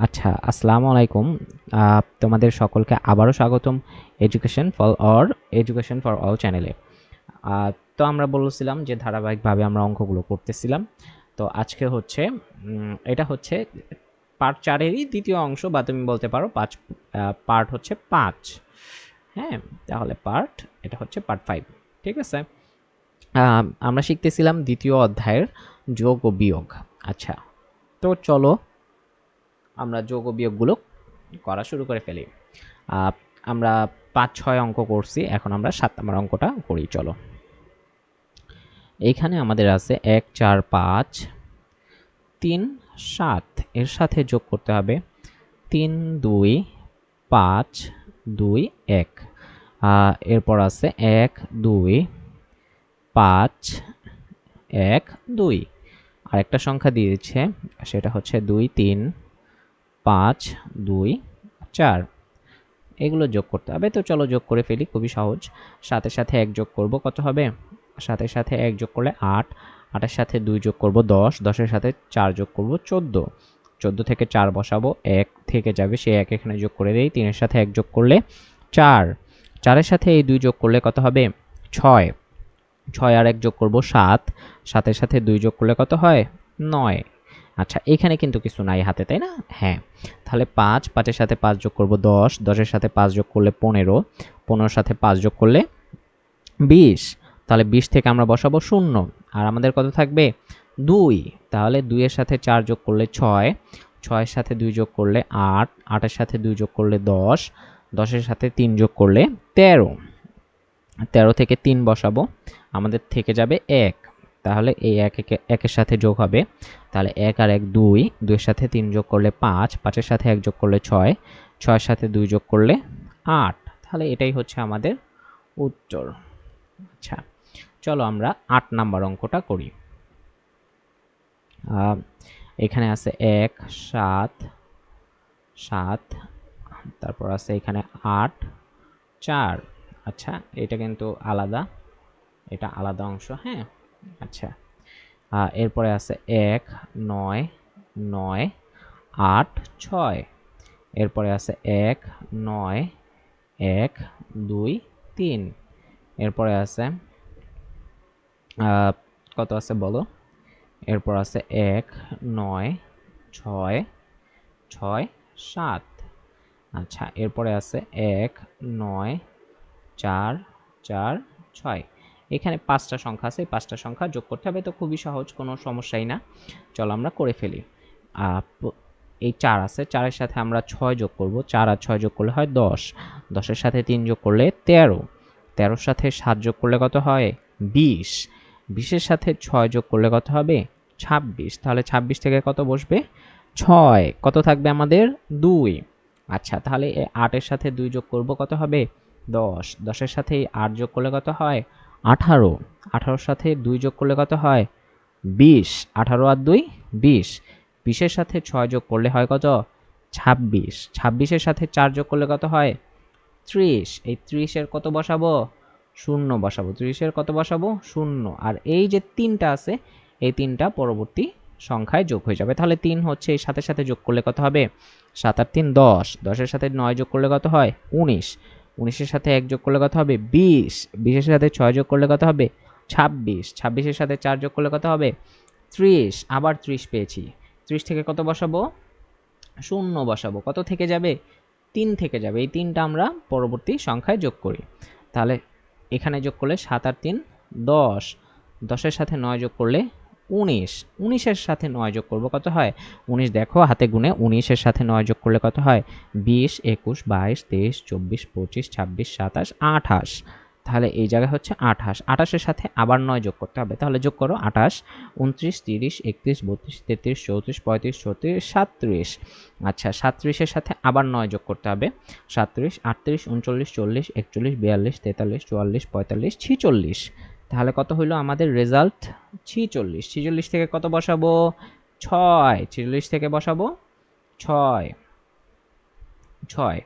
আচ্ছা, আসসালামু আলাইকুম। তোমাদের সকলকে আবারও স্বাগতম এডুকেশন ফর অল চ্যানেলে। তো আমরা বলছিলাম যে ধারাবাহিকভাবে আমরা অঙ্কগুলো করতেছিলাম। তো আজকে হচ্ছে এটা হচ্ছে পার্ট 4 এরই দ্বিতীয় অংশ, বা তুমি বলতে পারো পার্ট হচ্ছে 5। হ্যাঁ, তাহলে এটা হচ্ছে পার্ট 5। ঠিক আছে? আমরা শিখতেছিলাম দ্বিতীয় অধ্যায়ের যোগ ও বিয়োগ। আচ্ছা, তো চলো আমরা যোগ ও বিয়োগগুলো করা শুরু করে ফেলি। আমরা 5-6 অঙ্ক করছি, এখন আমরা 7 নম্বর অঙ্কটা করি। চলো, এইখানে আমাদের আছে 1 4 5 3 7, এর সাথে যোগ করতে হবে 3 2 5 2 1। এরপর আছে 1 2 5 1 2, আরেকটা সংখ্যা দিয়ে দিচ্ছে, সেটা হচ্ছে 2 3 5 2 4। এগুলো যোগ করতে হবে। তো চলো যোগ করে ফেলি, খুবই সহজ। সাথে সাথে 1 যোগ করব, কত হবে? সাথে সাথে 1 যোগ করলে 8, 8-এর সাথে 2 যোগ করব 10, 10-এর সাথে 4 যোগ করব 14, 14 থেকে 4 বসাবো, 1 থেকে যাবে, সেই 1 এখানে যোগ করে দেই। 3-এর সাথে 1 যোগ করলে 4, 4-এর সাথে এই 2 যোগ করলে কত হবে? 6, 6 আর 1 যোগ করব 7, 7-এর সাথে 2 যোগ করলে কত হয়? 9। আচ্ছা, এখানে কিন্তু কিছু নাই হাতে, তাই না? হ্যাঁ, তাহলে 5, 5-এর সাথে 5 যোগ করব 10, 10-এর সাথে 5 যোগ করলে 15, 15-এর সাথে 5 যোগ করলে 20। তাহলে 20 থেকে আমরা বসাবো 0, আর আমাদের কত থাকবে? 2। তাহলে 2-এর সাথে 4 যোগ করলে 6, 6-এর সাথে 2 যোগ করলে 8, 8-এর সাথে 2 যোগ করলে 10, 10-এর সাথে 3 যোগ করলে 13, 13 থেকে 3 বসাবো, আমাদের থেকে যাবে 1। তাহলে এই 1-এর সাথে যোগ হবে, তাহলে 1 আর 1 2, 2-এর সাথে 3 যোগ করলে 5, 5-এর সাথে 1 যোগ করলে 6, 6-এর সাথে 2 যোগ করলে 8। তাহলে এটাই হচ্ছে আমাদের উত্তর। আচ্ছা, চলো আমরা 8 নাম্বার অঙ্কটা করি। এখানে আছে 1 7 7, তারপর আছে এখানে 8 4। আচ্ছা, এটা কিন্তু আলাদা, এটা আলাদা অংশ। হ্যাঁ, আচ্ছা, এরপরে আছে 1 9 9 8 6, এরপরে আছে 1 9 1 2 3, এরপরে আছে কত আছে বলো? এরপর আছে 1 9 6 6 7। আচ্ছা, এরপরে আছে 1 9 4 4 6। এখানে 5টা সংখ্যা আছে, এই 5টা সংখ্যা যোগ করতে হবে। তো খুবই সহজ, কোনো সমস্যাই না। চলো আমরা করে ফেলি। এই 4 আছে, 4-এর সাথে আমরা 6 যোগ করব, 4 আর 6 যোগ করলে হয় 10, 10-এর সাথে 3 যোগ করলে 13, 13-এর সাথে 7 যোগ করলে কত হয়? 20, 20-এর সাথে 6 যোগ করলে কত হবে? 26। তাহলে 26 থেকে কত বসবে? 6। কত থাকবে আমাদের? 2। আচ্ছা, তাহলে 8-এর সাথে 2 যোগ করব, কত হবে? 10, 10-এর সাথে 8 যোগ করলে কত হয়? 18, 18-এর সাথে 2 যোগ করলে কত হয়? 20, 18 আর 2 20, 20-এর সাথে 6 যোগ করলে হয় কত? 26, 26-এর সাথে 4 যোগ করলে কত হয়? 30। এই 30-এর কত বসাবো? 0 বসাবো। 30-এর কত বসাবো? 0। আর এই যে 3টা আছে, এই 3টা পরবর্তী সংখ্যায় যোগ হয়ে যাবে। তাহলে 3 হচ্ছে এই সাথে সাথে যোগ করলে কত হবে? 7 আর 3 10, 10-এর সাথে 9 যোগ করলে কত হয়? 19, 19-এর সাথে 1 যোগ করলে কত হবে? 20, 20-এর সাথে 6 যোগ করলে কত হবে? 26, 26-এর সাথে 4 যোগ করলে কত হবে? 30। আবার 30 পেয়েছি। 30 থেকে কত বসাবো? 0 বসাবো। কত থেকে যাবে? 3 থেকে যাবে। এই 3টা আমরা পরবর্তী সংখ্যায় যোগ করি। তাহলে এখানে যোগ করলে 7 আর 3 10, 10-এর সাথে 9 যোগ করলে 19, 19-এর সাথে 9 যোগ করব, কত হয়? 19, দেখো হাতে গুনে, 19-এর সাথে 9 যোগ করলে কত হয়? 20 21 22 23 24 25 26 27 28। তাহলে এই জায়গায় হচ্ছে 28, 28-এর সাথে আবার 9 যোগ করতে হবে। তাহলে যোগ করো 28 29 30 31 32 33 34 35 36 37। আচ্ছা, 37-এর সাথে আবার 9 যোগ করতে হবে। 37 38 39 40 41 42 43 44 45 46। তাহলে কত হইলো আমাদের রেজাল্ট? 46। 46 থেকে কত বসাবো? 6। 46 থেকে বসাবো 6, 6।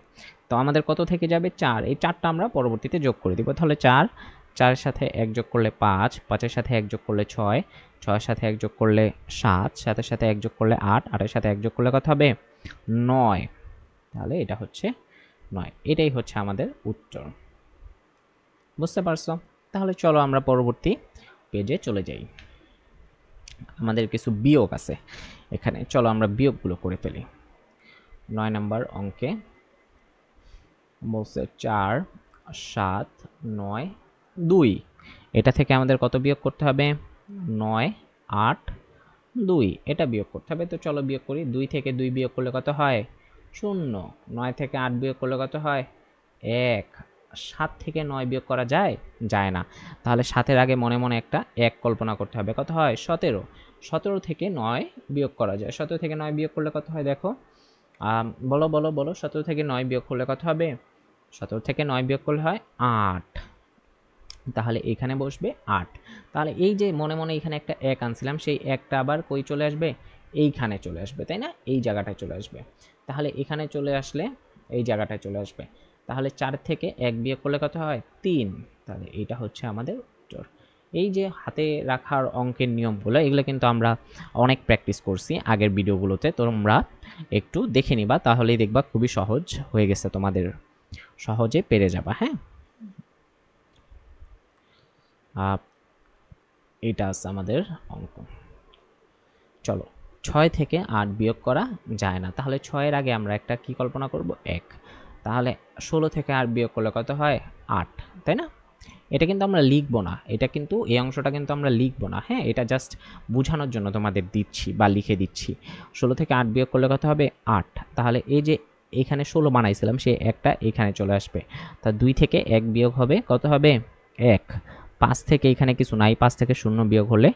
তো আমাদের কত থেকে যাবে? 4। এই 4টা আমরা পরবর্তীতে যোগ করে দিব। তাহলে 4, 4-এর সাথে 1 যোগ করলে 5, 5-এর সাথে 1 যোগ করলে 6, 6-এর সাথে 1 যোগ করলে 7, 7-এর সাথে 1 যোগ করলে 8, 8-এর সাথে 1 যোগ করলে কত হবে? 9। তাহলে এটা হচ্ছে 9, এটাই হচ্ছে আমাদের উত্তর। বুঝতে পারছো? তাহলে চলো আমরা পরবর্তী পেজে চলে যাই। আমাদের কিছু বিয়োগ আছে এখানে, চলো আমরা বিয়োগগুলো করে ফেলি। 9 নম্বর অঙ্কে বলছে 4 7 9 2, এটা থেকে আমাদের কত বিয়োগ করতে হবে? 9 8 2, এটা বিয়োগ করতে হবে। তো চলো বিয়োগ করি। 2 থেকে 2 বিয়োগ করলে কত হয়? 0। 9 থেকে 8 বিয়োগ করলে কত হয়? 1। 7 থেকে 9 বিয়োগ করা যায়? যায় না। তাহলে 7-এর আগে মনে মনে একটা 1 কল্পনা করতে হবে। কত হয়? 17। 17 থেকে 9 বিয়োগ করা যায়। 17 থেকে 9 বিয়োগ করলে কত হয় দেখো? বলো বলো বলো, 17 থেকে 9 বিয়োগ করলে কত হবে? 17 থেকে 9 বিয়োগ করলে হয় 8। তাহলে এখানে বসবে 8। তাহলে এই যে মনে মনে এখানে একটা 1 আনছিলাম, সেই 1টা আবার কই চলে আসবে? এইখানে চলে আসবে, তাই না? এই জায়গাটায় চলে আসবে। তাহলে এখানে চলে আসলে এই জায়গাটায় চলে আসবে। তাহলে 4 থেকে 1 বিয়োগ করলে কত হয়? 3। তাহলে এটা হচ্ছে আমাদের উত্তর। এই যে হাতে রাখার অঙ্কের নিয়মগুলো, এগুলো কিন্তু আমরা অনেক প্র্যাকটিস করছি আগের ভিডিওগুলোতে, তোমরা একটু দেখে নিবা, তাহলেই দেখবা খুবই সহজ হয়ে গেছে, তোমাদের সহজে পেরে যাবা। হ্যাঁ, এটা আছে আমাদের অঙ্ক। চলো, 6 থেকে 8 বিয়োগ করা যায় না, তাহলে 6-এর আগে আমরা একটা কি কল্পনা করব? 1। তাহলে 16 থেকে 8 বিয়োগ করলে কত হয়? 8, তাই না? এটা কিন্তু আমরা লিখবো না, এটা কিন্তু এই অংশটা কিন্তু আমরা লিখবো না। হ্যাঁ, এটা জাস্ট বোঝানোর জন্য তোমাদের দিচ্ছি বা লিখে দিচ্ছি। 16 থেকে 8 বিয়োগ করলে কত হবে? 8। তাহলে এই যে এখানে 16 বানাইছিলাম, সেই একটা এখানে চলে আসবে। তা 2 থেকে 1 বিয়োগ হবে, কত হবে? 1। 5 থেকে এখানে কিছু নাই, 5 থেকে 0 বিয়োগ হলে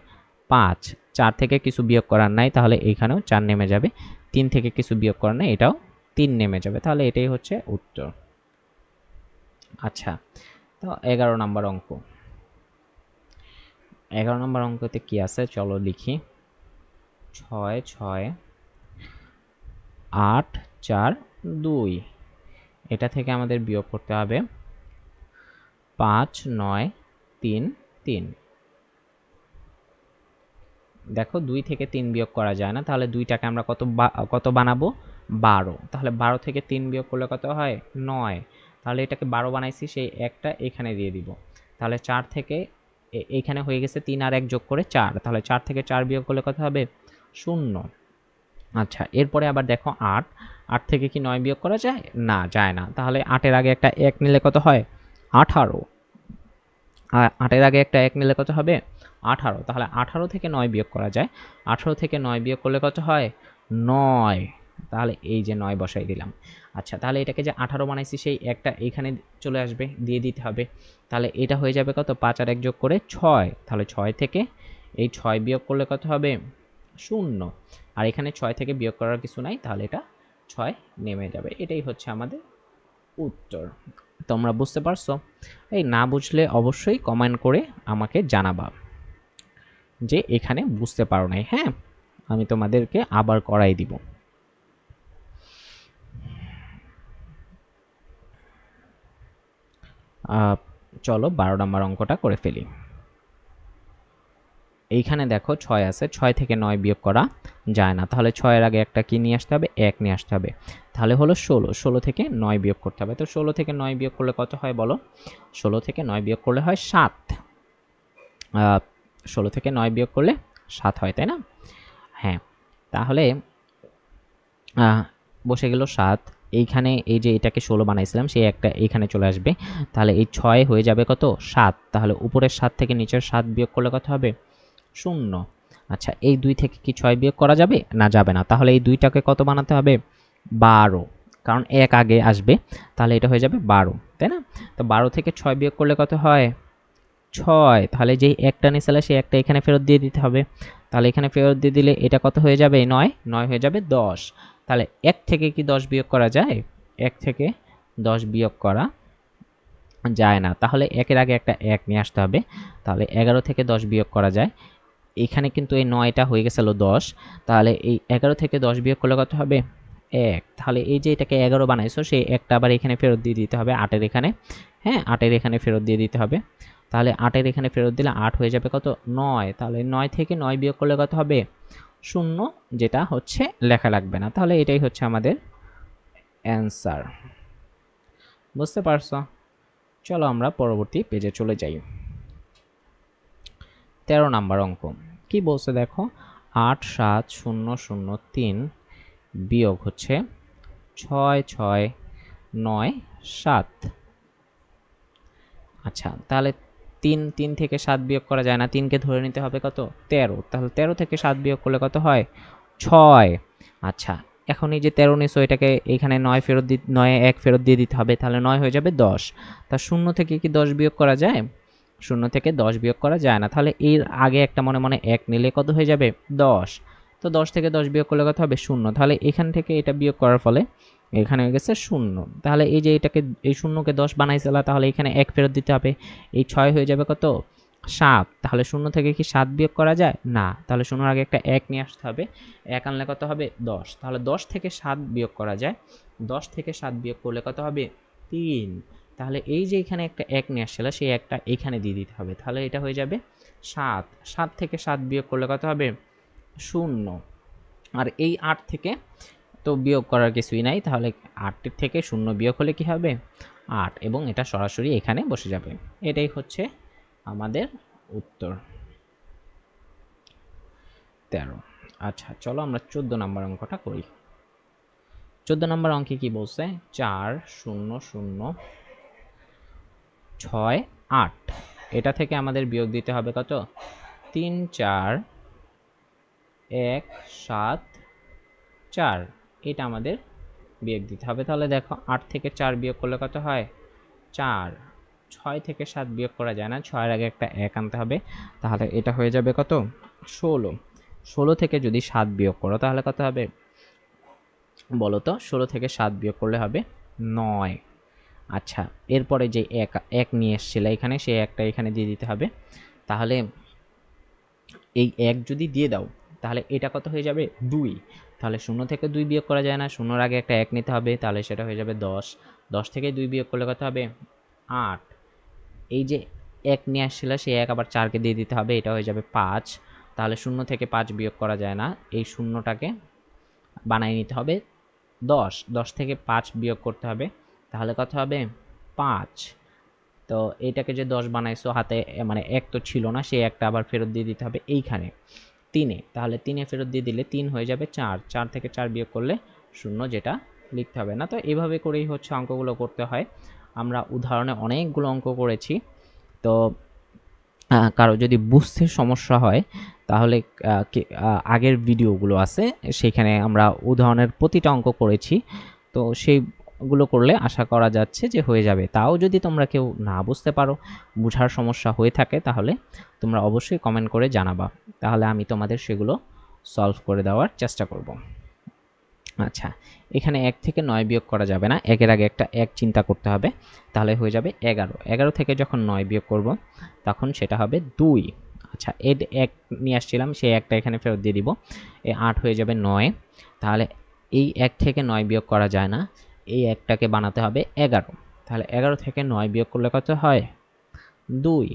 5। 4 থেকে কিছু বিয়োগ করার নাই, তাহলে এইখানেও 4 নেমে যাবে। 3 থেকে কিছু বিয়োগ করার নাই, এটাও 3 নেমে যাবে। তাহলে এটাই হচ্ছে উত্তর। আচ্ছা, তো 11 নম্বর অঙ্ক। 11 নম্বর অঙ্কতে কি আছে চলো লিখি। 6 6 8 4 2, এটা থেকে আমাদের বিয়োগ করতে হবে 5 9 3 3। দেখো 2 থেকে 3 বিয়োগ করা যায় না, তাহলে 2টাকে আমরা কত বানাবো? 12। তাহলে 12 থেকে 3 বিয়োগ করলে কত হয়? 9। তাহলে এটাকে 12 বানাইছি, সেই একটা এখানে দিয়ে দিব। তাহলে 4 থেকে এইখানে হয়ে গেছে 3 আর 1 যোগ করে 4। তাহলে 4 থেকে 4 বিয়োগ করলে কত হবে? 0। আচ্ছা, এরপরে আবার দেখো 8। 8 থেকে কি 9 বিয়োগ করা যায়? না, যায় না। তাহলে 8-এর আগে একটা 1 নিলে কত হয়? 18। 8-এর আগে একটা 1 নিলে কত হবে? 18। তাহলে 18 থেকে 9 বিয়োগ করা যায়। 18 থেকে 9 বিয়োগ করলে কত হয়? 9। তাহলে এই যে 9 বসাই দিলাম। আচ্ছা, তাহলে এটাকে যে 18 বানাইছি, সেই একটা এইখানে চলে আসবে, দিয়ে দিতে হবে। তাহলে এটা হয়ে যাবে কত? 5 আর 1 যোগ করে 6। তাহলে 6 থেকে এই 6 বিয়োগ করলে কত হবে? 0। আর এখানে 6 থেকে বিয়োগ করার কিছু নাই, তাহলে এটা 6 নেমে যাবে। এটাই হচ্ছে আমাদের উত্তর। তোমরা বুঝতে পারছো? এই না বুঝলে অবশ্যই কমেন্ট করে আমাকে জানাবা যে এখানে বুঝতে পারো নাই। হ্যাঁ, আমি তোমাদেরকে আবার করাই দিব। চলো 12 নম্বর অঙ্কটা করে ফেলি। এইখানে দেখো 6 আছে, 6 থেকে 9 বিয়োগ করা যায় না, তাহলে 6-এর আগে একটা কি নিয়ে আসতে হবে? 1 নিয়ে আসতে হবে। তাহলে হলো 16। 16 থেকে 9 বিয়োগ করতে হবে। তো 16 থেকে 9 বিয়োগ করলে কত হয় বলো? 16 থেকে 9 বিয়োগ করলে হয় 7। 16 থেকে 9 বিয়োগ করলে 7 হয়, তাই না? হ্যাঁ, তাহলে বসে গেল 7। এইখানে এই যে এটাকে 16 বানাইছিলাম, সেই একটা এইখানে চলে আসবে। তাহলে এই 6 হয়ে যাবে কত? 7। তাহলে উপরের 7 থেকে নিচের 7 বিয়োগ করলে কত হবে? 0। আচ্ছা, এই 2 থেকে কি 6 বিয়োগ করা যাবে? না, যাবে না। তাহলে এই 2টাকে কত বানাতে হবে? 12, কারণ 1 আগে আসবে। তাহলে এটা হয়ে যাবে 12, তাই না? তো 12 থেকে 6 বিয়োগ করলে কত হয়? 6। তাহলে যেই একটা নিয়েছিল, সেই একটা এখানে ফেরত দিয়ে দিতে হবে। তাহলে এখানে ফেরত দিয়ে দিলে এটা কত হয়ে যাবে? 9। 9 হয়ে যাবে 10। তাহলে 1 থেকে কি 10 বিয়োগ করা যায়? 1 থেকে 10 বিয়োগ করা যায় না। তাহলে 1-এর আগে একটা 1 নিয়ে আসতে হবে। তাহলে 11 থেকে 10 বিয়োগ করা যায়। এখানে কিন্তু এই 9টা হয়ে গেছিল 10। তাহলে এই 11 থেকে 10 বিয়োগ করলে কত হবে? 1। তাহলে এই যে এটাকে 11 বানাইছো, সেই একটা আবার এখানে ফেরত দিয়ে দিতে হবে 8-এর এখানে। হ্যাঁ, 8-এর এখানে ফেরত দিয়ে দিতে হবে। তাহলে 8-এর এখানে ফেরত দিলে 8 হয়ে যাবে কত? 9। তাহলে 9 থেকে 9 বিয়োগ করলে কত হবে? শূন্য, যেটা হচ্ছে লেখা লাগবে না। তাহলে এটাই হচ্ছে আমাদের অ্যান্সার। বুঝতে পারছো? চলো আমরা পরবর্তী পেজে চলে যাই। 13 নাম্বার অঙ্ক কি বলছে দেখো, 87003 বিয়োগ হচ্ছে 6697। আচ্ছা, তাহলে 3 থেকে 7 বিয়োগ করা যায় না, 3কে ধরে নিতে হবে কত, 13। তাহলে 13 থেকে 7 বিয়োগ করলে কত হয়, 6। আচ্ছা, এখন এই যে 13 নিছো, এটাকে এখানে 9 1 ফেরত দিয়ে দিতে হবে, তাহলে 9 হয়ে যাবে 10। তা 0 থেকে কি 10 বিয়োগ করা যায়? 0 থেকে 10 বিয়োগ করা যায় না। তাহলে এর আগে একটা মনে মনে 1 নিলে কত হয়ে যাবে, 10। তো 10 থেকে 10 বিয়োগ করলে কত হবে, 0। তাহলে এখান থেকে এটা বিয়োগ করার ফলে এখানে হয়ে গেছে 0। তাহলে এই যে এটাকে, এই 0কে 10 বানাইছিলা, তাহলে এখানে 1 ফেরত দিতে হবে, এই 6 হয়ে যাবে কত, 7। তাহলে 0 থেকে কি 7 বিয়োগ করা যায় না, তাহলে 0 আগে একটা 1 নিয়ে আসতে হবে, 1 আনলে কত হবে, 10। তাহলে 10 থেকে 7 বিয়োগ করা যায়, 10 থেকে 7 বিয়োগ করলে কত হবে, 3। তাহলে এই যে এখানে একটা 1 নিয়ে আসছিল, সেই একটা এখানে দিয়ে দিতে হবে, তাহলে এটা হয়ে যাবে 7। 7 থেকে 7 বিয়োগ করলে কত হবে, 0। আর এই 8 থেকে তো বিয়োগ করার কিছুই নাই, তাহলে 8 থেকে 0 বিয়োগ হলে কি হবে, 8, এবং এটা সরাসরি এখানে বসে যাবে। এটাই হচ্ছে আমাদের উত্তর 13। আচ্ছা, চলো আমরা 14 নম্বর অঙ্কটা করি। 14 নম্বর অঙ্কে কি বলছে, 4006 এটা থেকে আমাদের বিয়োগ দিতে হবে কত, 34174। এটা আমাদের বিয়োগ দিতে হবে। তাহলে দেখো, 8 থেকে 4 বিয়োগ করলে কত হয়, 4। 6 থেকে 7 বিয়োগ করা যায় না, 6 এর আগে একটা 1 আনতে হবে, তাহলে এটা হয়ে যাবে কত, 16। 16 থেকে যদি 7 বিয়োগ করো তাহলে কত হবে বলো তো, 16 থেকে 7 বিয়োগ করলে হবে 9। আচ্ছা, এরপরে যে এক নিয়ে এসেছিল এখানে, সেই একটা এখানে দিয়ে দিতে হবে। তাহলে এই 1 যদি দিয়ে দাও, তাহলে এটা কত হয়ে যাবে, 2। তাহলে 0 থেকে 2 বিয়োগ করা যায় না, 0 এর আগে একটা 1 নিতে হবে, তাহলে সেটা হয়ে যাবে 10। 10 থেকে 2 বিয়োগ করলে কত হবে, 8। এই যে 1 নিয়ে আসছিল, সেই 1 আবার 4কে দিয়ে দিতে হবে, এটা হয়ে যাবে 5। তাহলে 0 থেকে 5 বিয়োগ করা যায় না, এই শূন্যটাকে বানাই নিতে হবে 10। 10 থেকে 5 বিয়োগ করতে হবে, তাহলে কত হবে, 5। তো এইটাকে যে 10 বানাইছো হাতে, মানে 1 তো ছিল না, সেই একটা আবার ফেরত দিয়ে দিতে হবে এইখানে 3-এ। তাহলে 3-এ ফেরত দিয়ে দিলে 3 হয়ে যাবে 4। 4 থেকে 4 বিয়োগ করলে 0, যেটা লিখতে হবে না। তো এইভাবে করেই হচ্ছে অঙ্কগুলো করতে হয়। আমরা উদাহরণে অনেকগুলো অঙ্ক করেছি। তো কারো যদি বুঝতে সমস্যা হয়, তাহলে আগের ভিডিওগুলো আছে, সেখানে আমরা উদাহরণের প্রতিটা অঙ্ক করেছি। তো সেইগুলো করলে আশা করা যাচ্ছে যে হয়ে যাবে। তাও যদি তোমরা কেউ না বুঝতে পারো, বুঝার সমস্যা হয়ে থাকে, তাহলে তোমরা অবশ্যই কমেন্ট করে জানাবা, তাহলে আমি তোমাদের সেগুলো সলভ করে দেওয়ার চেষ্টা করব। আচ্ছা, এখানে 1 থেকে 9 বিয়োগ করা যাবে না, 1 এর আগে একটা 1 চিন্তা করতে হবে, তাহলে হয়ে যাবে 11। 11 থেকে যখন 9 বিয়োগ করব, তখন সেটা হবে 2। আচ্ছা, এর 1 নিয়ে আসছিলাম, সেই একটা এখানে ফেরত দিয়ে দিব, এই 8 হয়ে যাবে 9। তাহলে এই 1 থেকে 9 বিয়োগ করা যায় না, এই একটাকে বানাতে হবে 11। তাহলে 11 থেকে 9 বিয়োগ করলে কত হয়, 2।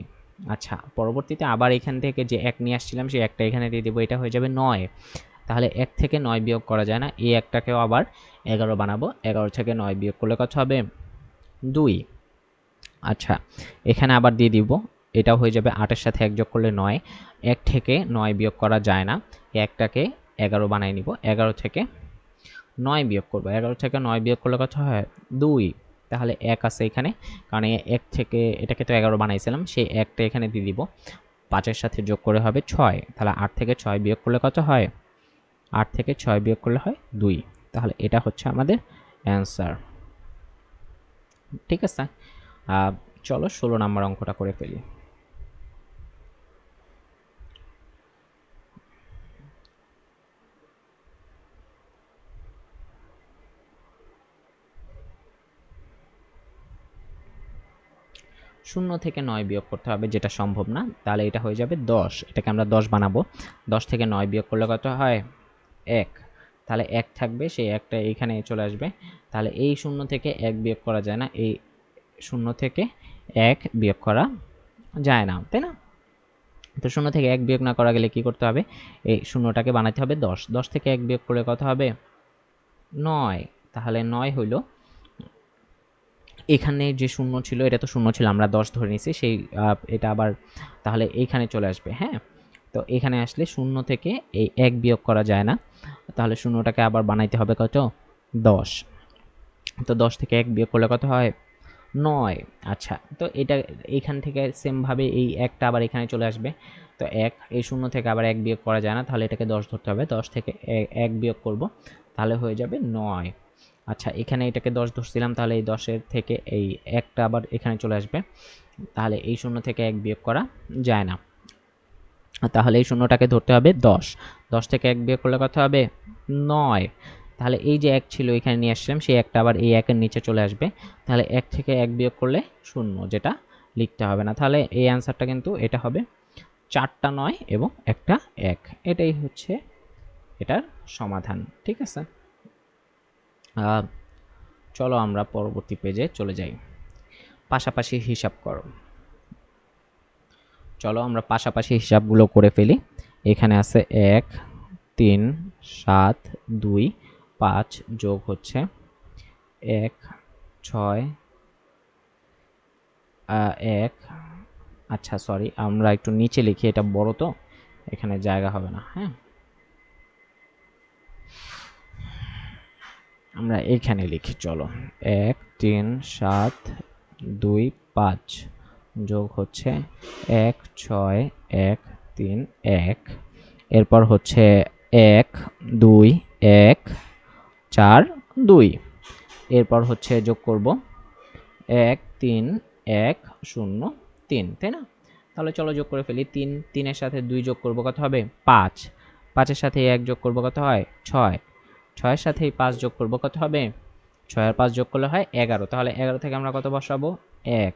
আচ্ছা, পরবর্তীতে আবার এখান থেকে যে 1 নিয়ে আসছিলাম, সেই একটা এখানে দিয়ে দেবো, এটা হয়ে যাবে 9। তাহলে 1 থেকে 9 বিয়োগ করা যায় না, এই একটাকেও আবার 11 বানাবো, 11 থেকে 9 বিয়োগ করলে কত হবে, 2। আচ্ছা, এখানে আবার দিয়ে দিব, এটাও হয়ে যাবে 8 এর সাথে 1 যোগ করলে 9। 1 থেকে 9 বিয়োগ করা যায় না, একটাকে 11 বানাই নিব, 11 থেকে 9 বিয়োগ করব, 11 থেকে 9 বিয়োগ করলে কত হয়, 2। তাহলে 1 আছে এখানে, কারণ 1 থেকে এটাকে তো 11 বানাইছিলাম, সেই একটা এখানে দিয়ে দিব, 5 এর সাথে যোগ করে হবে 6। তাহলে 8 থেকে 6 বিয়োগ করলে কত হয়, 8 থেকে 6 বিয়োগ করলে হয় 2। তাহলে এটা হচ্ছে আমাদের অ্যান্সার। ঠিক আছে, চলো 16 নাম্বার অঙ্কটা করে ফেলি। শূন্য থেকে 9 বিয়োগ করতে হবে, যেটা সম্ভব না, তাহলে এটা হয়ে যাবে 10। এটাকে আমরা 10 বানাবো, 10 থেকে 9 বিয়োগ করলে কত হয়, 1। তাহলে 1 থাকবে, সেই একটা এইখানে চলে আসবে। তাহলে এই 0 থেকে 1 বিয়োগ করা যায় না, এই 0 থেকে 1 বিয়োগ করা যায় না, তাই না? তো 0 থেকে 1 বিয়োগ না করা গেলে কি করতে হবে, এই শূন্যটাকে বানাইতে হবে 10। 10 থেকে 1 বিয়োগ করলে কত হবে, 9। তাহলে 9 হইল, এখানে যে শূন্য ছিল এটা তো শূন্য ছিল, আমরা 10 ধরে নিছি, সেই এটা আবার তাহলে এইখানে চলে আসবে। হ্যাঁ, তো এখানে আসলে 0 থেকে এই 1 বিয়োগ করা যায় না, তাহলে শূন্যটাকে আবার বানাইতে হবে কত, 10। তো 10 থেকে 1 বিয়োগ করলে কত হয়, 9। আচ্ছা, তো এটা এইখান থেকে সেমভাবে এই একটা আবার এখানে চলে আসবে। তো 1, এই 0 থেকে আবার 1 বিয়োগ করা যায় না, তাহলে এটাকে 10 ধরতে হবে। 10 থেকে 1 বিয়োগ করব, তাহলে হয়ে যাবে 9। আচ্ছা, এখানে এটাকে 10 ধরছিলাম, তাহলে এই 10 এর থেকে এই একটা আবার এখানে চলে আসবে, তাহলে এই 0 থেকে 1 বিয়োগ করা যায় না, তাহলে এই শূন্যটাকে ধরতে হবে 10। 10 থেকে 1 বিয়োগ করলে কত হবে, 9। তাহলে এই যে 1 ছিল এখানে নিয়ে আসলাম, সেই একটা আবার এই 1 এর নিচে চলে আসবে, তাহলে 1 থেকে 1 বিয়োগ করলে 0, যেটা লিখতে হবে না। তাহলে এই অ্যান্সারটা কিন্তু এটা হবে 4টা 9 এবং একটা 1। এটাই হচ্ছে এটার সমাধান। ঠিক আছে, চলো আমরা পরবর্তী পেজে চলে যাই। পাশাপাশি হিসাব করো। চলো আমরা পাশাপাশি হিসাবগুলো করে ফেলি। এখানে আছে 1, 3, 7, 2, 5 যোগ হচ্ছে 1, 6, 1। আচ্ছা সরি, আমরা একটু নিচে লিখি, এটা বড় তো এখানে জায়গা হবে না। হ্যাঁ, আমরা এখানে লিখি, চলো 1, 3, 7, 2, 5 যোগ হচ্ছে 1, 6, 1, 3, 1। এরপর হচ্ছে 1, 2, 1, 4, 2। এরপর হচ্ছে যোগ করব 1, 3, 1, 0, 3, তাই না? তাহলে চলো যোগ করে ফেলি। 3, 3 এর সাথে 2 যোগ করব, কত হবে, 5। 5 এর সাথে 1 যোগ করব, কত হয়, 6। 6 এর সাথে 5 যোগ করব, কত হবে, 6 আর 5 যোগ করলে হয় 11। তাহলে 11 থেকে আমরা কত বসাবো, 1।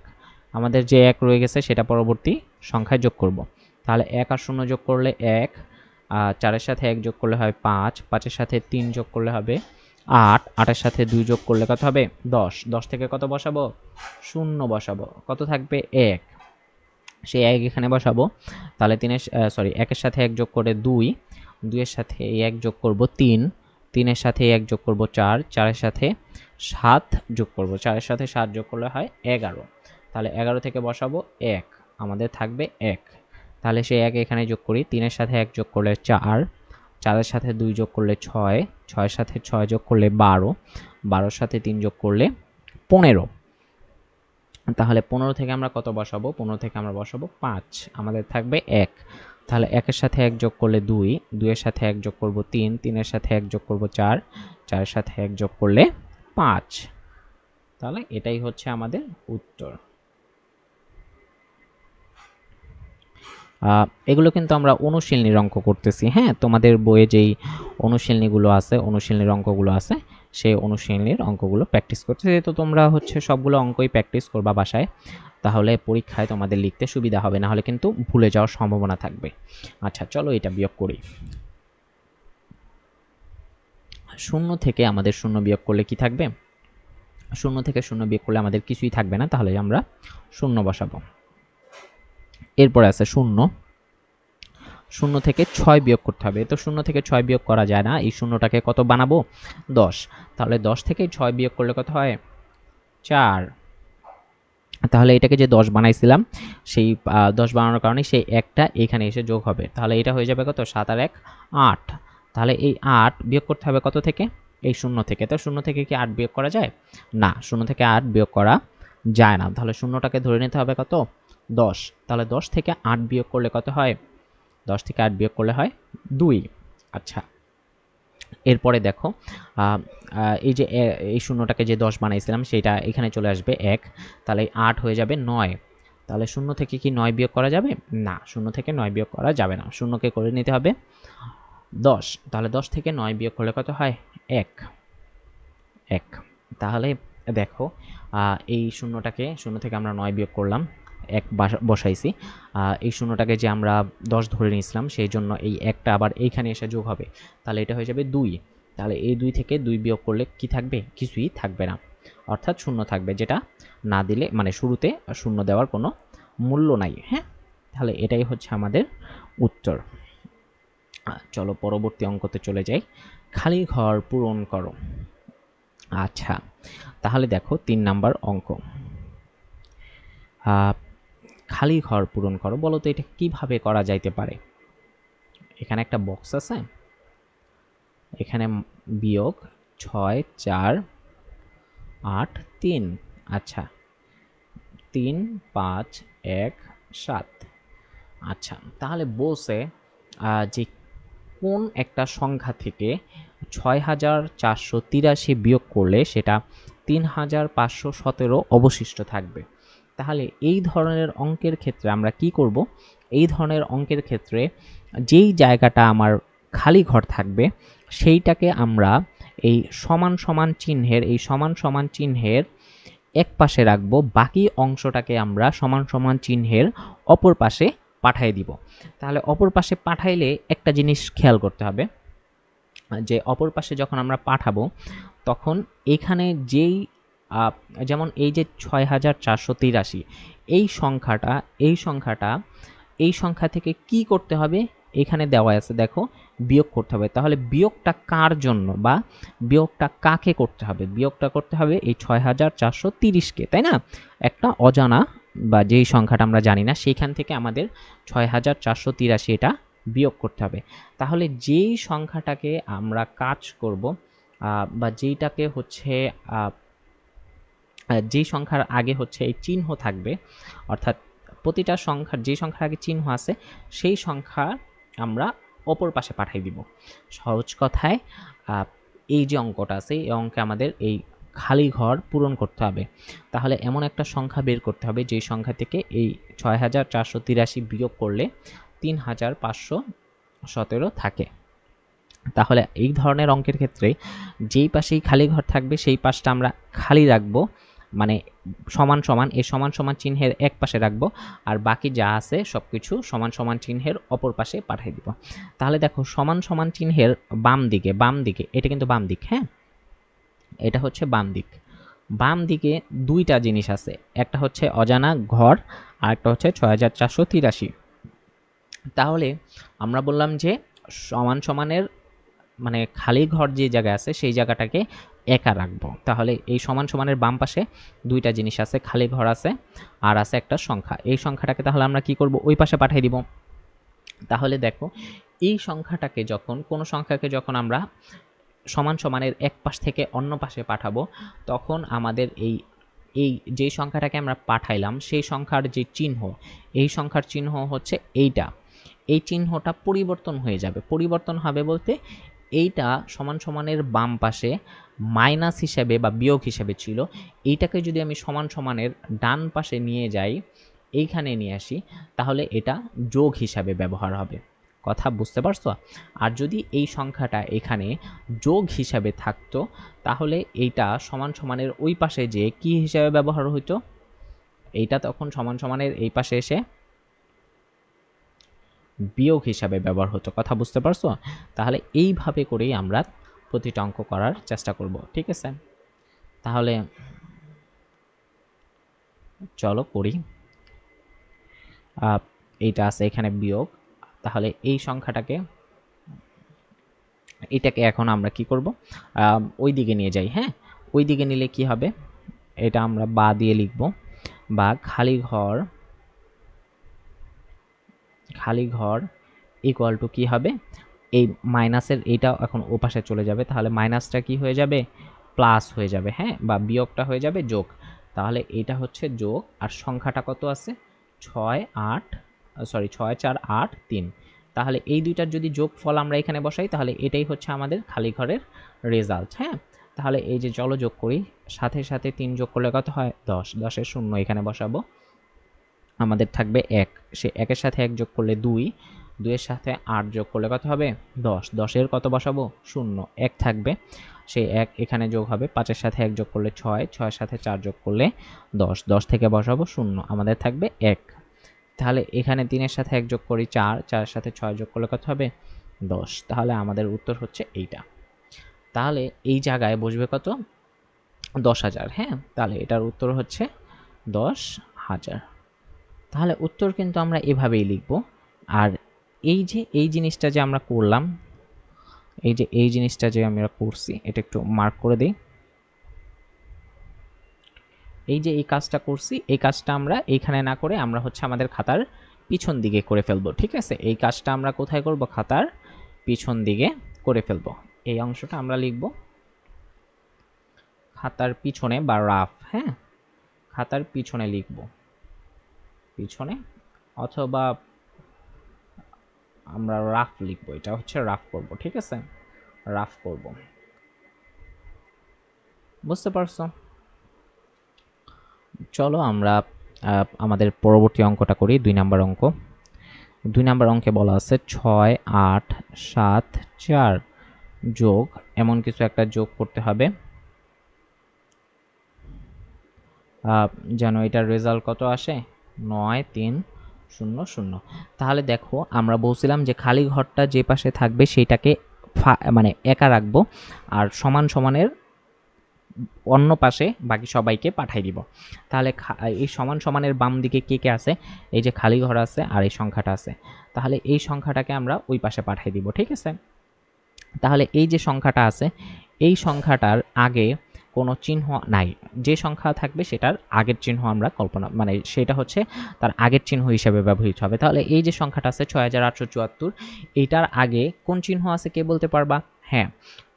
আমাদের যে 1 রয়ে গেছে সেটা পরবর্তী সংখ্যায় যোগ করব। তাহলে 1 আর 0 যোগ করলে 1, 4 এর সাথে 1 যোগ করলে হয় 5, 5 এর সাথে 3 যোগ করলে হবে 8, 8 এর সাথে 2 যোগ করলে কত হবে, 10। 10 থেকে কত বসাবো, 0 বসাবো, কত থাকবে, 1। সেই 1 এখানে বসাবো। তাহলে 1 এর সাথে 1 যোগ করে 2, 2 এর সাথে 1 যোগ করব 3, 3 এর সাথে 1 যোগ করব 4, 4 এর সাথে 7 যোগ করব, 4 এর সাথে 7 যোগ করলে হয় 11। তাহলে 11 থেকে বসাবো 1, আমাদের থাকবে 1। তাহলে সেই 1 এখানে যোগ করি, 3 এর সাথে 1 যোগ করলে 4, 4 এর সাথে 2 যোগ করলে 6, 6 এর সাথে 6 যোগ করলে 12, 12 এর সাথে 3 যোগ করলে 15। তাহলে 15 থেকে আমরা কত বসাবো, 15 থেকে আমরা বসাবো 5, আমাদের থাকবে 1। তাহলে 1 এর সাথে 1 যোগ করলে 2, 2 এর সাথে 1 যোগ করব 3, 3 এর সাথে 1 যোগ করব 4, 4 এর সাথে 1 যোগ করলে 5। তাহলে এটাই হচ্ছে আমাদের উত্তর। এগুলো কিন্তু আমরা অনুশীলনীর অঙ্ক করতেছি। হ্যাঁ, তোমাদের বইয়ে যেই অনুশীলনীগুলো আছে, অনুশীলনীর অঙ্কগুলো আছে, সেই অনুশীলনীর অঙ্কগুলো প্র্যাকটিস করতেছি। তো তোমরা হচ্ছে সবগুলো অঙ্কই প্র্যাকটিস করবা বাসায়, তাহলে পরীক্ষায় তোমাদের লিখতে সুবিধা হবে, না হলে কিন্তু ভুলে যাওয়ার সম্ভাবনা থাকবে। আচ্ছা চলো এটা বিয়োগ করি। 0 থেকে আমাদের 0 বিয়োগ করলে কি থাকবে, 0 থেকে 0 বিয়োগ করলে আমাদের কিছুই থাকবে না, তাহলে আমরা 0 বসাবো। এরপরে আছে 0, 0 থেকে 6 বিয়োগ করতে হবে। তো 0 থেকে 6 বিয়োগ করা যায় না, এই শূন্যটাকে কত বানাবো, 10। তাহলে 10 থেকে 6 বিয়োগ করলে কত হয়, 4। তাহলে এটাকে যে 10 বানাইছিলাম, সেই 10 বানানোর কারণে সেই একটা এখানে এসে যোগ হবে। তাহলে এটা হয়ে যাবে কত, 7 আর 1 8। তাহলে এই 8 বিয়োগ করতে হবে কত থেকে, এই 0 থেকে। তো 0 থেকে কি 8 বিয়োগ করা যায় না, 0 থেকে 8 বিয়োগ করা যায় না। তাহলে শূন্যটাকে ধরে নিতে হবে কত, 10। তাহলে 10 থেকে 8 বিয়োগ করলে কত হয়, 10 থেকে 8 বিয়োগ করলে হয় 2। আচ্ছা, এরপরে দেখো এই যে এই শূন্যটাকে যে 10 বানাইছিলাম সেটা এখানে চলে আসবে 1, তাহলে 8 হয়ে যাবে 9। তাহলে 0 থেকে কি 9 বিয়োগ করা যাবে না, 0 থেকে 9 বিয়োগ করা যাবে না, শূন্যকে করে নিতে হবে 10। তাহলে 10 থেকে 9 বিয়োগ করলে কত হয়, 1। তাহলে দেখো এই শূন্যটাকে, 0 থেকে আমরা 9 বিয়োগ করলাম, 1 বসাইছি। এই শূন্যটাকে যে আমরা 10 ধরে নিয়েছিলাম, সেই জন্য এই একটা আবার এইখানে এসে যোগ হবে, তাহলে এটা হয়ে যাবে 2। তাহলে এই 2 থেকে 2 বিয়োগ করলে কি থাকবে, কিছুই থাকবে না, অর্থাৎ 0 থাকবে, যেটা না দিলে মানে শুরুতে 0 দেওয়ার কোনো মূল্য নাই। হ্যাঁ, তাহলে এটাই হচ্ছে আমাদের উত্তর। চলো পরবর্তী অঙ্কতে চলে যাই। খালি ঘর পূরণ করো। আচ্ছা, তাহলে দেখো 3 নাম্বার অঙ্ক। খালি ঘর পূরণ করো, বলো তো এটা কিভাবে করা যাইতে পারে। এখানে একটা বক্স আছে, এখানে বিয়োগ 6 4 8 3। আচ্ছা, 3 5 1 7। আচ্ছা, তাহলে বলছে যে কোন একটা সংখ্যা থেকে 6483 বিয়োগ করলে সেটা 3517 অবশিষ্ট থাকবে। তাহলে এই ধরনের অঙ্কের ক্ষেত্রে আমরা কি করব? এই ধরনের অঙ্কের ক্ষেত্রে যেই জায়গাটা আমার খালি ঘর থাকবে সেইটাকে আমরা এই সমান সমান চিহ্নের এক পাশে রাখবো, বাকি অংশটাকে আমরা সমান সমান চিহ্নের অপর পাশে পাঠিয়ে দিব। তাহলে অপর পাশে পাঠাইলে একটা জিনিস খেয়াল করতে হবে, যে অপর পাশে যখন আমরা পাঠাবো তখন এখানে যেই যেমন এই যে 6483 এই সংখ্যা থেকে কি করতে হবে, এখানে দেওয়া আছে দেখো, বিয়োগ করতে হবে। তাহলে বিয়োগটা কার জন্য বা বিয়োগটা কাকে করতে হবে? বিয়োগটা করতে হবে এই 6430কে, তাই না? একটা অজানা বা যেই সংখ্যাটা আমরা জানি না সেইখান থেকে আমাদের 6483 এটা বিয়োগ করতে হবে। তাহলে যেই সংখ্যাটাকে আমরা কাজ করব বা যেইটাকে হচ্ছে যেই সংখ্যার আগে হচ্ছে এই চিহ্ন থাকবে, অর্থাৎ প্রতিটা সংখ্যার যে সংখ্যার আগে চিহ্ন আছে সেই সংখ্যা আমরা অপর পাশে পাঠিয়ে দিব। সহজ কথায় এই যে অঙ্কটা আছে এই অঙ্কে আমাদের এই খালি ঘর পূরণ করতে হবে। তাহলে এমন একটা সংখ্যা বের করতে হবে যেই সংখ্যা থেকে এই 6483 বিয়োগ করলে 3517 থাকে। তাহলে এই ধরনের অঙ্কের ক্ষেত্রে যেই পাশেই খালি ঘর থাকবে সেই পাশটা আমরা খালি রাখবো, মানে সমান সমান এই সমান সমান চিহ্নের এক পাশে রাখবো, আর বাকি যা আছে সবকিছু সমান সমান চিহ্নের অপর পাশে পাঠিয়ে দিব। তাহলে দেখো সমান সমান চিহ্নের বাম দিকে এটা কিন্তু বাম দিক, হ্যাঁ, এটা হচ্ছে বাম দিক। বাম দিকে দুইটা জিনিস আছে, একটা হচ্ছে অজানা ঘর আর একটা হচ্ছে 6483। তাহলে আমরা বললাম যে সমান সমানের মানে খালি ঘর যে জায়গায় আছে সেই জায়গাটাকে একা রাখবো। তাহলে এই সমান সমানের বাম পাশে দুইটা জিনিস আছে, খালি ঘর আছে আর আছে একটা সংখ্যা। এই সংখ্যাটাকে তাহলে আমরা কি করব? ওই পাশে পাঠিয়ে দিব। তাহলে দেখো এই সংখ্যাটাকে যখন কোনো সংখ্যাকে যখন আমরা সমান সমানের এক পাশ থেকে অন্য পাশে পাঠাবো তখন আমাদের এই এই যে সংখ্যাটাকে আমরা পাঠাইলাম সেই সংখ্যার যে চিহ্ন, এই সংখ্যার চিহ্ন হচ্ছে এইটা, এই চিহ্নটা পরিবর্তন হয়ে যাবে। পরিবর্তন হবে বলতে এইটা সমান সমানের বাম পাশে মাইনাস হিসেবে বা বিয়োগ হিসেবে ছিল, এইটাকে যদি আমি সমান সমানের ডান পাশে নিয়ে যাই, এইখানে নিয়ে আসি, তাহলে এটা যোগ হিসাবে ব্যবহার হবে। কথা বুঝতে পারছো? আর যদি এই সংখ্যাটা এখানে যোগ হিসাবে থাকতো তাহলে এইটা সমান সমানের ওই পাশে যে কি হিসাবে ব্যবহার হতো, এইটা তখন সমান সমানের এই পাশে এসে বিয়োগ হিসাবে ব্যবহার হতো। কথা বুঝতে পারছো? তাহলে এইভাবে করেই আমরা প্রতিটা অঙ্ক করার চেষ্টা করব, ঠিক আছে? তাহলে চলো করি। এইটা আছে এখানে বিয়োগ, তাহলে এই সংখ্যাটাকে এটাকে এখন আমরা কি করব? ওই দিকে নিয়ে যাই, হ্যাঁ, ওই দিকে নিলে কি হবে? এটা আমরা বা দিয়ে লিখব, বা খালি ঘর ইকুয়াল টু কি হবে? এই মাইনাসের এইটা এখন ও পাশে চলে যাবে, তাহলে মাইনাসটা কি হয়ে যাবে? প্লাস হয়ে যাবে, হ্যাঁ, বা বিয়োগটা হয়ে যাবে যোগ। তাহলে এটা হচ্ছে যোগ, আর সংখ্যাটা কত আছে? 6 4 8 3। তাহলে এই দুইটার যদি যোগফল আমরা এখানে বসাই তাহলে এটাই হচ্ছে আমাদের খালি ঘরের রেজাল্ট, হ্যাঁ। তাহলে এই যে চলো যোগ করি, সাথে সাথে 3 যোগ করলে কত হয়? 10। 10-এর শূন্য এখানে বসাবো, আমাদের থাকবে 1। সে 1-এর সাথে 1 যোগ করলে 2, 2-এর সাথে 8 যোগ করলে কত হবে? 10। 10-এর কত বসাবো? 0, 1 থাকবে, সেই 1 এখানে যোগ হবে। 5-এর সাথে 1 যোগ করলে 6, 6-এর সাথে 4 যোগ করলে 10, 10 থেকে বসাবো 0, আমাদের থাকবে 1। তাহলে এখানে 3-এর সাথে 1 যোগ করি 4, 4-এর সাথে 6 যোগ করলে কত হবে? 10। তাহলে আমাদের উত্তর হচ্ছে এইটা। তাহলে এই জায়গায় বসবে কত? 10,000, হ্যাঁ। তাহলে এটার উত্তর হচ্ছে 10,000। তাহলে উত্তর কিন্তু আমরা এভাবেই লিখব। আর এই যে এই জিনিসটা যে আমরা করলাম, এই জিনিসটা যে আমরা করছি, এটা একটু মার্ক করে দিই। এই যে এই কাজটা করছি, এই কাজটা আমরা এইখানে না করে আমরা হচ্ছে আমাদের খাতার পিছন দিকে করে ফেলবো। ঠিক আছে, এই কাজটা আমরা কোথায় করব? খাতার পিছন দিকে করে ফেলবো। এই অংশটা আমরা লিখব খাতার পিছনে বা রাফ। হ্যাঁ, খাতার পিছনে লিখব, পিছনে, অথবা আমরা রাফ লিখবো, এটা হচ্ছে রাফ করব। ঠিক আছে, রাফ করব। বুঝতে পারছো? চলো আমরা আমাদের পরবর্তী অঙ্কটা করি, 2 নাম্বার অঙ্ক। 2 নাম্বার অঙ্কে বলা আছে 6, 8, 7, 4 যোগ এমন কিছু একটা যোগ করতে হবে, যেন এটার রেজাল্ট কত আসে? 9, 3, 0, 0। তাহলে দেখো, আমরা বলছিলাম যে খালি ঘরটা যে পাশে থাকবে সেইটাকে মানে একা রাখবো, আর সমান সমানের অন্য পাশে বাকি সবাইকে পাঠাই দিব। তাহলে এই সমান সমানের বাম দিকে কে কে আছে? এই যে খালি ঘর আছে আর এই সংখ্যাটা আছে, তাহলে এই সংখ্যাটাকে আমরা ওই পাশে পাঠাই দিব। ঠিক আছে, তাহলে এই যে সংখ্যাটা আছে, এই সংখ্যাটার আগে কোনো চিহ্ন নাই, যে সংখ্যা থাকবে সেটার আগের চিহ্ন আমরা কল্পনা, মানে সেটা হচ্ছে তার আগের চিহ্ন হিসেবে ব্যবহৃত হবে। তাহলে এই যে সংখ্যাটা আছে 6874, এইটার আগে কোন চিহ্ন আছে কে বলতে পারবা? হ্যাঁ,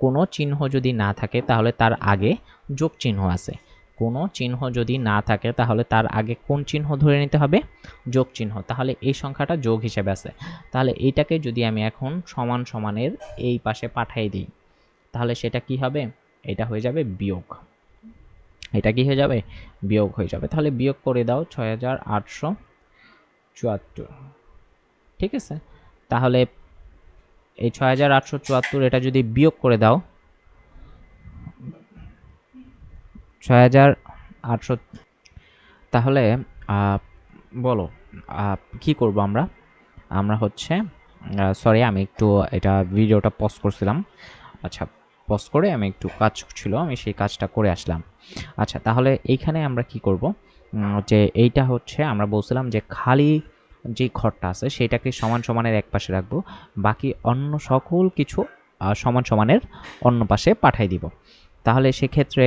কোনো চিহ্ন যদি না থাকে তাহলে তার আগে যোগ চিহ্ন আছে। কোনো চিহ্ন যদি না থাকে তাহলে তার আগে কোন চিহ্ন ধরে নিতে হবে? যোগ চিহ্ন। তাহলে এই সংখ্যাটা যোগ হিসেবে আছে। তাহলে এইটাকে যদি আমি এখন সমান সমানের এই পাশে পাঠিয়ে দিই, তাহলে সেটা কি হবে? এটা হয়ে যাবে বিয়োগ। এটা কি হয়ে যাবে? বিয়োগ হয়ে যাবে। তাহলে বিয়োগ করে দাও 6874। ঠিক আছে, তাহলে এই 6874 এটা যদি বিয়োগ করে দাও, 6800, তাহলে বলো কি করব আমরা? আমরা হচ্ছে সরি, আমি একটু এটা ভিডিওটা পজ করছিলাম। আচ্ছা, পজ করে আমি একটু কাজ ছিল, আমি সেই কাজটা করে আসলাম। আচ্ছা, তাহলে এইখানে আমরা কি করব? যে এইটা হচ্ছে আমরা বলছিলাম যে খালি যে ঘরটা আছে সেটাকে সমান সমানের এক পাশে রাখবো, বাকি অন্য সকল কিছু সমান সমানের অন্য পাশে পাঠাই দিব। তাহলে সেক্ষেত্রে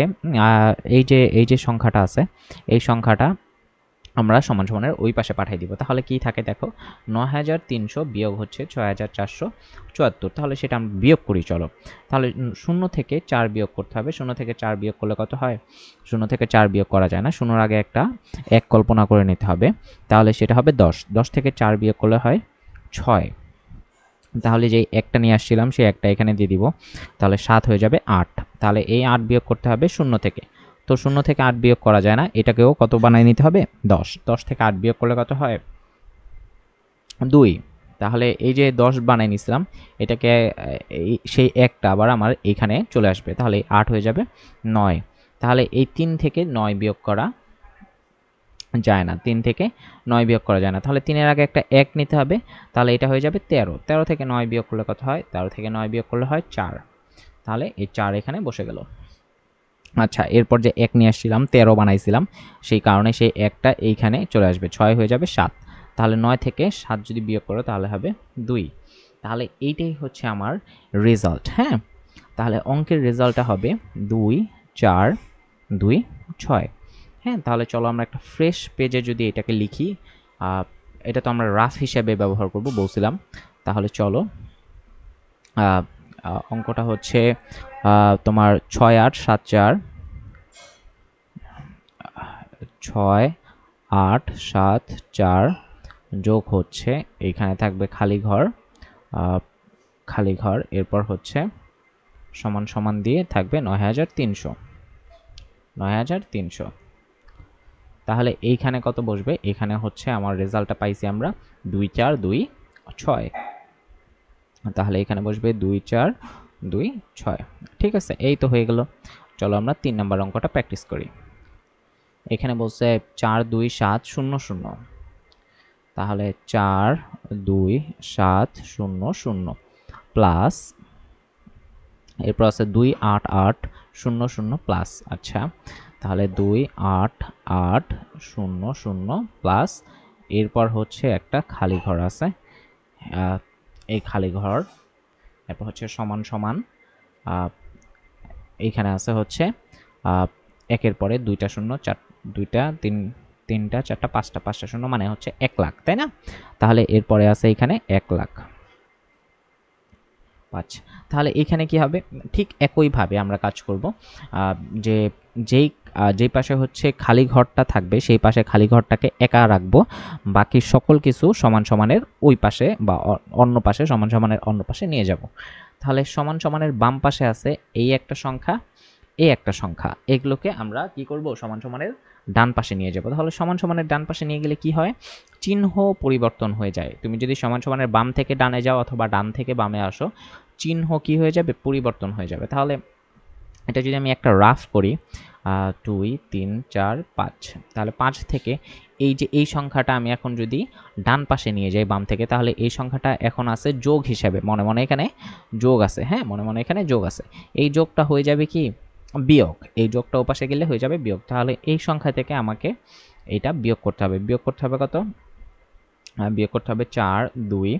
এই যে সংখ্যাটা আছে, এই সংখ্যাটা আমরা সমান সমানের ওই পাশে পাঠিয়ে দিব। তাহলে কি থাকে দেখো, 9300 বিয়োগ হচ্ছে 6474। তাহলে সেটা আমরা বিয়োগ করি, চলো। তাহলে 0 থেকে 4 বিয়োগ করতে হবে। 0 থেকে 4 বিয়োগ করলে কত হয়? 0 থেকে 4 বিয়োগ করা যায় না, 0 আগে একটা 1 কল্পনা করে নিতে হবে। তাহলে সেটা হবে 10। 10 থেকে 4 বিয়োগ করলে হয় 6। তাহলে যেই একটা নিয়ে আসছিলাম সেই একটা এখানে দিয়ে দিব, তাহলে 7 হয়ে যাবে 8। তাহলে এই 8 বিয়োগ করতে হবে 0 থেকে। তো 0 থেকে 8 বিয়োগ করা যায় না, এটাকেও কত বানিয়ে নিতে হবে? 10। 10 থেকে 8 বিয়োগ করলে কত হয়? 2। তাহলে এই যে 10 বানাই নিছিলাম, এটাকে সেই একটা আবার আমার এখানে চলে আসবে, তাহলে 8 হয়ে যাবে 9। তাহলে এই 3 থেকে 9 বিয়োগ করা যায় না, 3 থেকে 9 বিয়োগ করা যায় না। তাহলে 3 এর আগে একটা 1 নিতে হবে, তাহলে এটা হয়ে যাবে 13। 13 থেকে 9 বিয়োগ করলে কত হয়? 13 থেকে 9 বিয়োগ করলে হয় 4। তাহলে এই 4 এখানে বসে গেল। আচ্ছা, এরপর যে 1 নিয়ে আসছিলাম, 13 বানাইছিলাম, সেই কারণে সেই 1টা এইখানে চলে আসবে, 6 হয়ে যাবে 7। তাহলে 9 থেকে 7 যদি বিয়োগ করো তাহলে হবে 2। তাহলে এইটাই হচ্ছে আমার রেজাল্ট। হ্যাঁ, তাহলে অঙ্কের রেজাল্টটা হবে 2, 4, 2, 6। হ্যাঁ, তাহলে চলো আমরা একটা ফ্রেশ পেজে যদি এটাকে লিখি, এটা তো আমরা রাফ হিসেবে ব্যবহার করব বলছিলাম। তাহলে চলো, অঙ্কটা হচ্ছে তোমার 6, 8, 7, 4, 6, 8, 7, 4 যোগ হচ্ছে এইখানে থাকবে খালি ঘর, খালি ঘর, এরপর হচ্ছে সমান সমান দিয়ে থাকবে 9300। 9300। তাহলে এইখানে কত বসবে? এখানে হচ্ছে আমার রেজাল্টটা পাইছি আমরা 2, 4, 2, 6। তাহলে এখানে বসবে 2, 4, 2, 6। ঠিক আছে, এই তো হয়ে গেল। চলো আমরা 3 নম্বর অঙ্কটা প্র্যাকটিস করি। এখানে বলছে 4, 2, 7, 0, 0। তাহলে 4, 2, 7, 0, 0 প্লাস, এরপর আছে 2, 8, 8, 0, 0 প্লাস। আচ্ছা, তাহলে 2, 8, 8, 0, 0 প্লাস, এরপর হচ্ছে একটা খালি ঘর আছে, এই খালি ঘর। এরপর হচ্ছে সমান সমান, এইখানে আছে হচ্ছে একের পরে দুইটা শূন্য, দুইটা তিনটা চারটা পাঁচটা শূন্য, মানে হচ্ছে 1 লাখ, তাই না? তাহলে এরপরে আছে এখানে 1 লাখ 5। তাহলে এখানে কি হবে, ঠিক একইভাবে আমরা কাজ করব, যে যেই যেই পাশে হচ্ছে খালি ঘরটা থাকবে সেই পাশে খালি ঘরটাকে একা রাখবো, বাকি সকল কিছু সমান সমানের ওই পাশে বা অন্য পাশে সমান সমানের অন্য পাশে নিয়ে যাব। তাহলে সমান সমানের বাম পাশে আছে এই একটা সংখ্যা, এই একটা সংখ্যা, এগুলোকে আমরা কি করব, সমান সমানের ডান পাশে নিয়ে যাব। তাহলে সমান সমানের ডান পাশে নিয়ে গেলে কি হয়, চিহ্ন পরিবর্তন হয়ে যায়। তুমি যদি সমান সমানের বাম থেকে ডানে যাও অথবা ডান থেকে বামে আসো, চিহ্ন কি হয়ে যাবে, পরিবর্তন হয়ে যাবে। তাহলে এটা যদি আমি একটা রাফ করি, 2 3 4 5, তাহলে 5 থেকে এই যে এই সংখ্যাটা আমি এখন যদি ডান পাশে নিয়ে যাই বাম থেকে, তাহলে এই সংখ্যাটা এখন আছে যোগ হিসাবে, মনে মনে এখানে যোগ আছে, হ্যাঁ মনে মনে এখানে যোগ আছে। এই যোগটা হয়ে যাবে কি বিয়োগ, এই যোগটা ওপাশে গেলে হয়ে যাবে বিয়োগ। তাহলে এই সংখ্যা থেকে আমাকে এটা বিয়োগ করতে হবে। বিয়োগ করতে হবে কত, বিয়োগ করতে হবে 4 2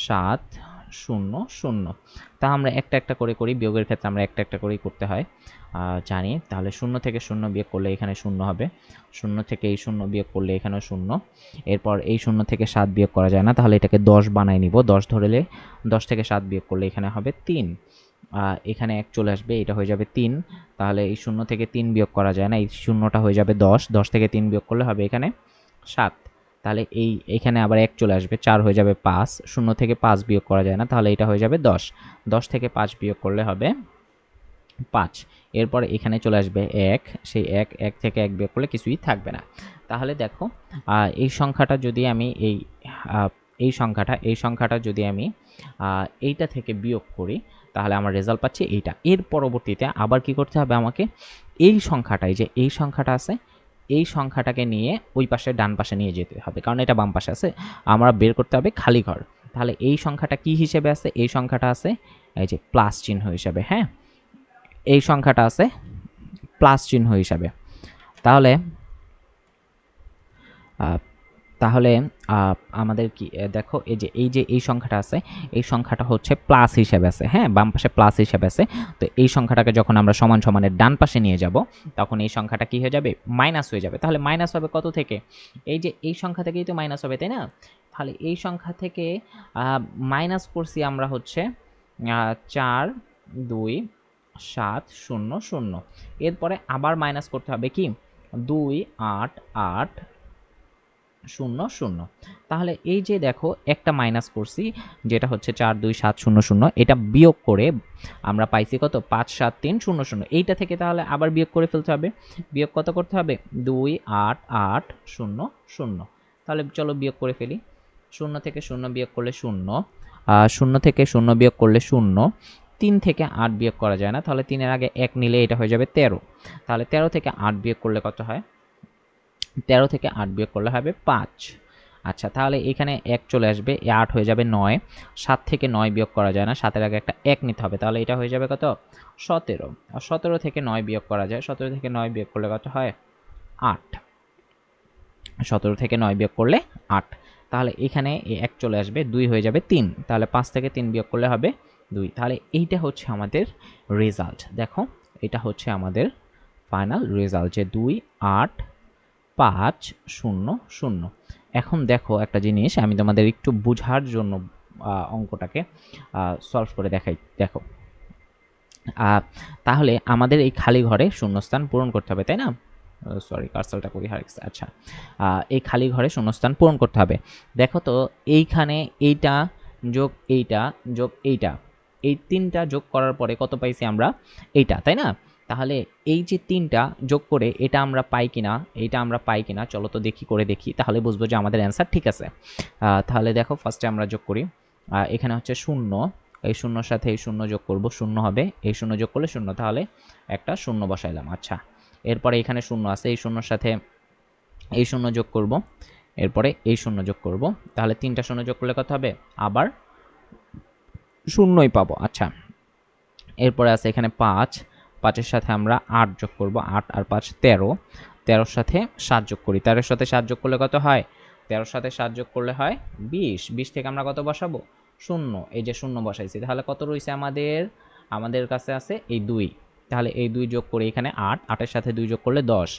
7 0 0। তা আমরা একটা একটা করে করি, বিয়োগের ক্ষেত্রে আমরা একটা একটা করেই করতে হয়, জানি। তাহলে 0 থেকে 0 বিয়োগ করলে এখানে 0 হবে, 0 থেকে এই 0 বিয়োগ করলে এখানেও 0। এরপর এই 0 থেকে 7 বিয়োগ করা যায় না, তাহলে এটাকে 10 বানাই নিব। 10 ধরলে 10 থেকে 7 বিয়োগ করলে এখানে হবে 3, এখানে 1 চলে আসবে, এটা হয়ে যাবে 3। তাহলে এই 0 থেকে 3 বিয়োগ করা যায় না, এই শূন্যটা হয়ে যাবে 10, 10 থেকে 3 বিয়োগ করলে হবে এখানে 7। তাহলে এইখানে আবার 1 চলে আসবে, 4 হয়ে যাবে 5, 0 থেকে 5 বিয়োগ করা যায় না, তাহলে এটা হয়ে যাবে 10, 10 থেকে 5 বিয়োগ করলে হবে 5। এরপর এখানে চলে আসবে 1, সেই 1 থেকে 1 বিয়োগ করলে কিছুই থাকবে না। তাহলে দেখো এই সংখ্যাটা যদি আমি এই সংখ্যাটা যদি আমি এইটা থেকে বিয়োগ করি, তাহলে আমার রেজাল্ট পাচ্ছি এইটা। এর পরবর্তীতে আবার কি করতে হবে আমাকে, এই সংখ্যাটাই যে এই সংখ্যাটা আছে, এই সংখ্যাটাকে নিয়ে ওই পাশে ডান পাশে নিয়ে যেতে হবে, কারণ এটা বাম পাশে আছে, আমরা বের করতে হবে খালি ঘর। তাহলে এই সংখ্যাটা কি হিসেবে আছে, এই সংখ্যাটা আছে এই যে প্লাস চিহ্ন হিসাবে, হ্যাঁ এই সংখ্যাটা আছে প্লাস চিহ্ন হিসাবে। তাহলে তাহলে আমাদের কি দেখো, এই সংখ্যাটা আছে, এই সংখ্যাটা হচ্ছে প্লাস হিসেবে আছে, হ্যাঁ বাম পাশে প্লাস হিসেবে আছে। তো এই সংখ্যাটাকে যখন আমরা সমান সমানের ডান পাশে নিয়ে যাব, তখন এই সংখ্যাটা কি হয়ে যাবে, মাইনাস হয়ে যাবে। তাহলে মাইনাস হবে কত থেকে, এই যে এই সংখ্যা থেকেই তো মাইনাস হবে, তাই না? তাহলে এই সংখ্যা থেকে মাইনাস করছি আমরা হচ্ছে 4 2 7 0 0। এরপরে আবার মাইনাস করতে হবে কি 2 8 8 0 0। তাহলে এই যে দেখো একটা মাইনাস করছি, যেটা হচ্ছে 4 2 7 0 0, এটা বিয়োগ করে আমরা পাইছি কত 5 7 3 0 0। এইটা থেকে তাহলে আবার বিয়োগ করে ফেলতে হবে। বিয়োগ কত করতে হবে 2 8 8 0 0। তাহলে চলো বিয়োগ করে ফেলি। 0 থেকে 0 বিয়োগ করলে 0, 0 থেকে 0 বিয়োগ করলে 0, 3 থেকে 8 বিয়োগ করা যায় না, তাহলে 3 এর আগে 1 নিলে এটা হয়ে যাবে 13। তাহলে 13 থেকে 8 বিয়োগ করলে কত হয়, 13 থেকে 8 বিয়োগ করলে হবে 5। আচ্ছা, তাহলে এখানে 1 চলে আসবে, 8 হয়ে যাবে 9, 7 থেকে 9 বিয়োগ করা যায় না, 7 এর আগে একটা 1 নিতে হবে, তাহলে এটা হয়ে যাবে কত 17। আর 17 থেকে 9 বিয়োগ করা যায়, 17 থেকে 9 বিয়োগ করলে কত হয় 8, 17 থেকে 9 বিয়োগ করলে 8। তাহলে এখানে 1 চলে আসবে, 2 হয়ে যাবে 3, তাহলে 5 থেকে 3 বিয়োগ করলে হবে 2। তাহলে এইটা হচ্ছে আমাদের রেজাল্ট। দেখো এটা হচ্ছে আমাদের ফাইনাল রেজাল্ট, যে 2 8 5 0 0। এখন দেখো একটা জিনিস আমি তোমাদের একটু বোঝার জন্য অঙ্কটাকে সলভ করে দেখাই। দেখো তাহলে আমাদের এই খালি ঘরে শূন্যস্থান পূরণ করতে হবে, তাই না? সরি, কার্সরটা করি হারিয়েছে। আচ্ছা, এই খালি ঘরে শূন্যস্থান পূরণ করতে হবে। দেখো তো এইখানে এইটা যোগ এইটা যোগ এইটা, এই তিনটা যোগ করার পরে কত পাইছি আমরা, এইটা, তাই না? তাহলে এই যে তিনটা যোগ করে এটা আমরা পাই কিনা, এইটা আমরা পাই কিনা, চলো তো দেখি, করে দেখি, তাহলে বুঝবো যে আমাদের অ্যান্সার ঠিক আছে। তাহলে দেখো ফার্স্টে আমরা যোগ করি, এখানে হচ্ছে 0, এই শূন্যর সাথে এই 0 যোগ করব, 0 হবে, এই 0 যোগ করলে 0, তাহলে একটা 0 বসাইলাম। আচ্ছা, এরপরে এখানে 0 আছে, এই 0 সাথে এই 0 যোগ করব, এরপরে এই 0 যোগ করব, তাহলে 3টা 0 যোগ করলে কত হবে, আবার 0ই পাবো। আচ্ছা, এরপরে আছে এখানে 5, 5-এর সাথে আমরা 8 যোগ করব, 8 আর 5 13, 13-র সাথে 7 যোগ করি, 13-এর সাথে 7 যোগ করলে কত হয় 13 সাথে 7 যোগ করলে হয় 20। 20 থেকে আমরা কত বসাবো? শূন্য। এই যে শূন্য বসাইছি, তাহলে কত রয়েছে আমাদের? আমাদের কাছে আছে এই 2। তাহলে এই 2 যোগ করে এখানে 8, 8 এর সাথে 2 যোগ করলে 10,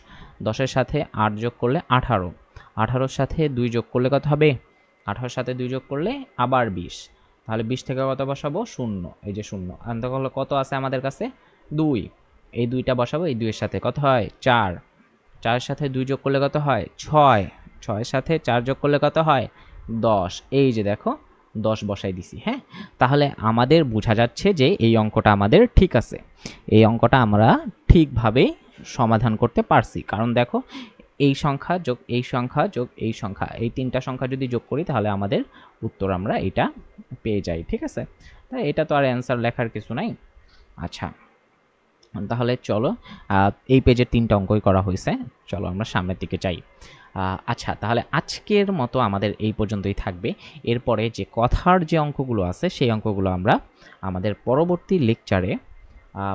10 এর সাথে 8 যোগ করলে 18, 18 এর সাথে 2 যোগ করলে কত হবে? 18 এর সাথে 2 যোগ করলে আবার 20। তাহলে 20 থেকে কত বসাবো? শূন্য। এই যে শূন্য। তাহলে কত আছে আমাদের কাছে? 2। এই 2টা বসাবো এই 2 এর সাথে, কত হয়? 4, 4 এর সাথে 2 যোগ করলে কত হয়? 6, 6 এর সাথে 4 যোগ করলে কত হয়? 10। এই যে দেখো 10 বসাই দিছি। হ্যাঁ, তাহলে আমাদের বোঝা যাচ্ছে যে এই অঙ্কটা আমাদের ঠিক আছে। এই অঙ্কটা আমরা ঠিকভাবে সমাধান করতে পারছি, কারণ দেখো এই সংখ্যা যোগ এই সংখ্যা যোগ এই সংখ্যা, এই 3টা সংখ্যা যদি যোগ করি তাহলে আমাদের উত্তর আমরা এটা পেয়ে যাই। ঠিক আছে, তাই এটা তো আর অ্যান্সার লেখার কিছু নাই। আচ্ছা, তাহলে চলো এই পেজের 3টা অঙ্কই করা হয়েছে, চলো আমরা সামনের দিকে যাই। আচ্ছা, তাহলে আজকের মতো আমাদের এই পর্যন্তই থাকবে। এরপরে যে কথার যে অঙ্কগুলো আছে সেই অঙ্কগুলো আমরা আমাদের পরবর্তী লেকচারে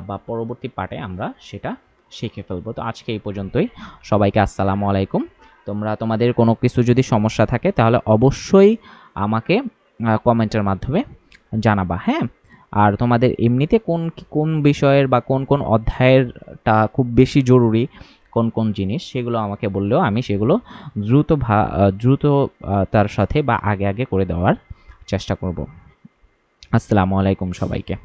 বা পরবর্তী পার্টে আমরা সেটা শিখে ফেলবো। তো আজকে এই পর্যন্তই। সবাইকে আসসালামু আলাইকুম। তোমরা তোমাদের কোনো কিছু যদি সমস্যা থাকে তাহলে অবশ্যই আমাকে কমেন্টের মাধ্যমে জানাবা। হ্যাঁ, আর তোমাদের এমনিতে কোন কোন বিষয়ের বা কোন কোন অধ্যায়েরটা খুব বেশি জরুরি, কোন কোন জিনিস, সেগুলো আমাকে বললেও আমি সেগুলো দ্রুত তার সাথে বা আগে আগে করে দেওয়ার চেষ্টা করব। আসসালামু আলাইকুম সবাইকে।